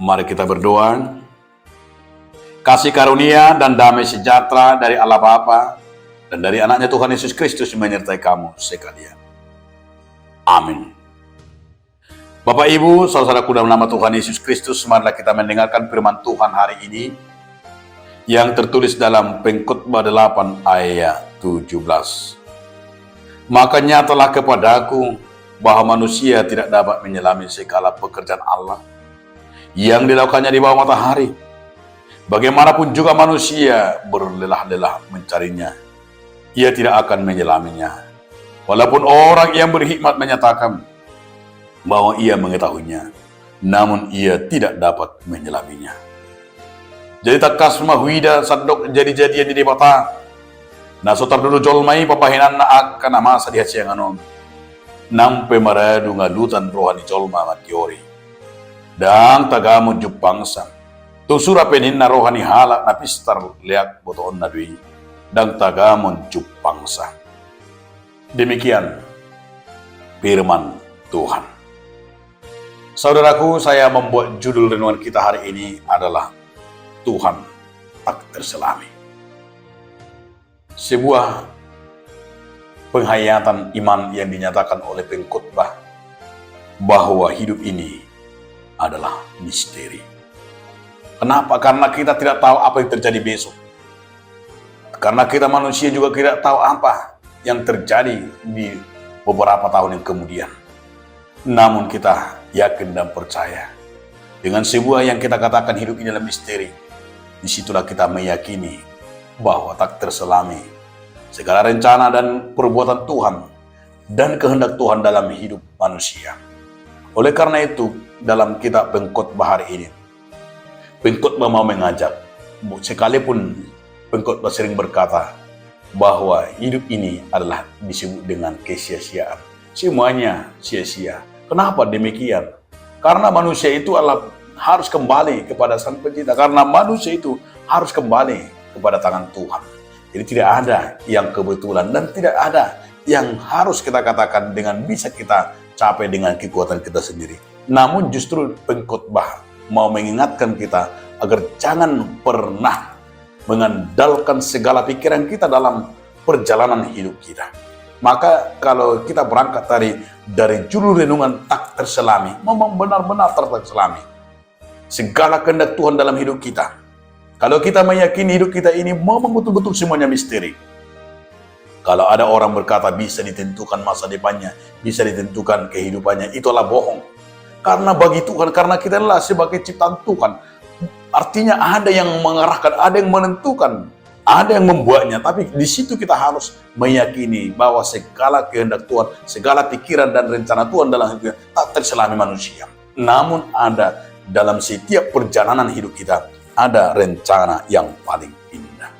Mari kita berdoa. Kasih karunia dan damai sejahtera dari Allah Bapa dan dari anaknya Tuhan Yesus Kristus menyertai kamu sekalian. Amin. Bapak Ibu, saudaraku dalam nama Tuhan Yesus Kristus, marilah kita mendengarkan firman Tuhan hari ini yang tertulis dalam Pengkhotbah 8 ayat 17. Maka nyatalah kepadaku bahwa manusia tidak dapat menyelami segala pekerjaan Allah yang dilakukannya di bawah matahari. Bagaimanapun juga manusia berlelah-lelah mencarinya, ia tidak akan menyelaminya. Walaupun orang yang berhikmat menyatakan bahwa ia mengetahuinya, namun ia tidak dapat menyelaminya. Jadi tak kasmah huida sadok jadi-jadian di debata. Nah sotar dulu jolmai papahinan na akan amasa di hasiang anom. Nampe maradu ngalutan rohani jolma matiori. Dan tagamu jupangsa. Tusura penin na rohani halak na pistar liak botoon na dui. Dan tagamon jupangsa. Demikian firman Tuhan. Saudaraku, saya membuat judul renungan kita hari ini adalah Tuhan tak terselami. Sebuah penghayatan iman yang dinyatakan oleh pengkhotbah bahwa hidup ini adalah misteri. Kenapa? Karena kita tidak tahu apa yang terjadi besok. Karena kita manusia juga tidak tahu apa yang terjadi di beberapa tahun yang kemudian. Namun kita yakin dan percaya dengan sebuah yang kita katakan hidup ini adalah misteri. Disitulah kita meyakini bahwa tak terselami segala rencana dan perbuatan Tuhan dan kehendak Tuhan dalam hidup manusia. Oleh karena itu, dalam kitab Pengkhotbah hari ini, pengkhotbah mau mengajak, sekalipun pengkhotbah sering berkata bahwa hidup ini adalah disebut dengan kesia-siaan. Semuanya sia-sia. Kenapa demikian? Karena manusia itu harus kembali kepada Sang Pencipta. Karena manusia itu harus kembali kepada tangan Tuhan. Jadi tidak ada yang kebetulan dan tidak ada yang harus kita katakan dengan bisa kita capai dengan kekuatan kita sendiri. Namun justru pengkhotbah mau mengingatkan kita agar jangan pernah mengandalkan segala pikiran kita dalam perjalanan hidup kita. Maka kalau kita berangkat dari judul renungan tak terselami, memang benar-benar tak terselami segala kehendak Tuhan dalam hidup kita. Kalau kita meyakini hidup kita ini memang betul-betul semuanya misteri. Kalau ada orang berkata bisa ditentukan masa depannya, bisa ditentukan kehidupannya, itulah bohong. Karena bagi Tuhan, karena kita adalah sebagai ciptaan Tuhan, artinya ada yang mengarahkan, ada yang menentukan, ada yang membuatnya. Tapi di situ kita harus meyakini bahwa segala kehendak Tuhan, segala pikiran dan rencana Tuhan dalam hidup kita tak terselami manusia. Namun ada dalam setiap perjalanan hidup kita, ada rencana yang paling indah.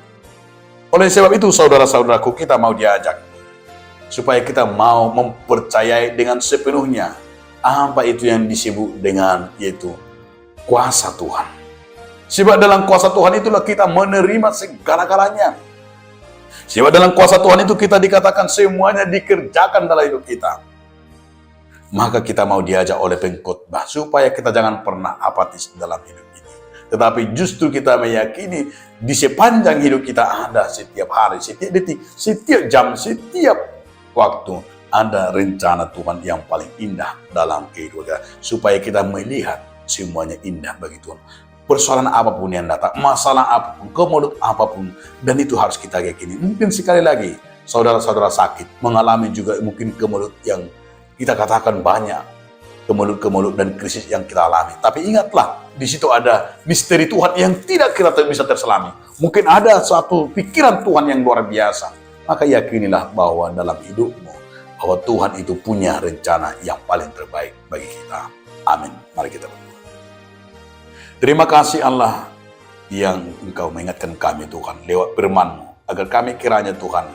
Oleh sebab itu, saudara-saudaraku, kita mau diajak supaya kita mau mempercayai dengan sepenuhnya apa itu yang disebut dengan yaitu kuasa Tuhan. Sebab dalam kuasa Tuhan itulah kita menerima segala-galanya. Sebab dalam kuasa Tuhan itu kita dikatakan semuanya dikerjakan dalam hidup kita. Maka kita mau diajak oleh pengkhotbah supaya kita jangan pernah apatis dalam hidup ini. Tetapi justru kita meyakini di sepanjang hidup kita ada setiap hari, setiap detik, setiap jam, setiap waktu ada rencana Tuhan yang paling indah dalam kehidupan kita. Supaya kita melihat semuanya indah bagi Tuhan. Persoalan apapun yang datang, masalah apapun, kemulut apapun, dan itu harus kita yakini. Mungkin sekali lagi, saudara-saudara sakit, mengalami juga mungkin kemulut yang kita katakan banyak, kemulut-kemulut dan krisis yang kita alami. Tapi ingatlah, di situ ada misteri Tuhan yang tidak kita bisa terselami. Mungkin ada suatu pikiran Tuhan yang luar biasa. Maka yakinilah bahwa dalam hidupmu, bahwa Tuhan itu punya rencana yang paling terbaik bagi kita. Amin. Mari kita berdoa. Terima kasih Allah yang Engkau mengingatkan kami Tuhan lewat firman-Mu, agar kami kiranya Tuhan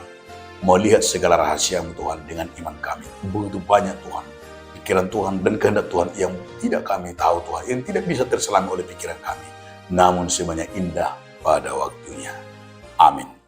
melihat segala rahasia-Mu Tuhan dengan iman kami. Begitu banyak Tuhan, pikiran Tuhan dan kehendak Tuhan yang tidak kami tahu Tuhan, yang tidak bisa terselami oleh pikiran kami. Namun semuanya indah pada waktunya. Amin.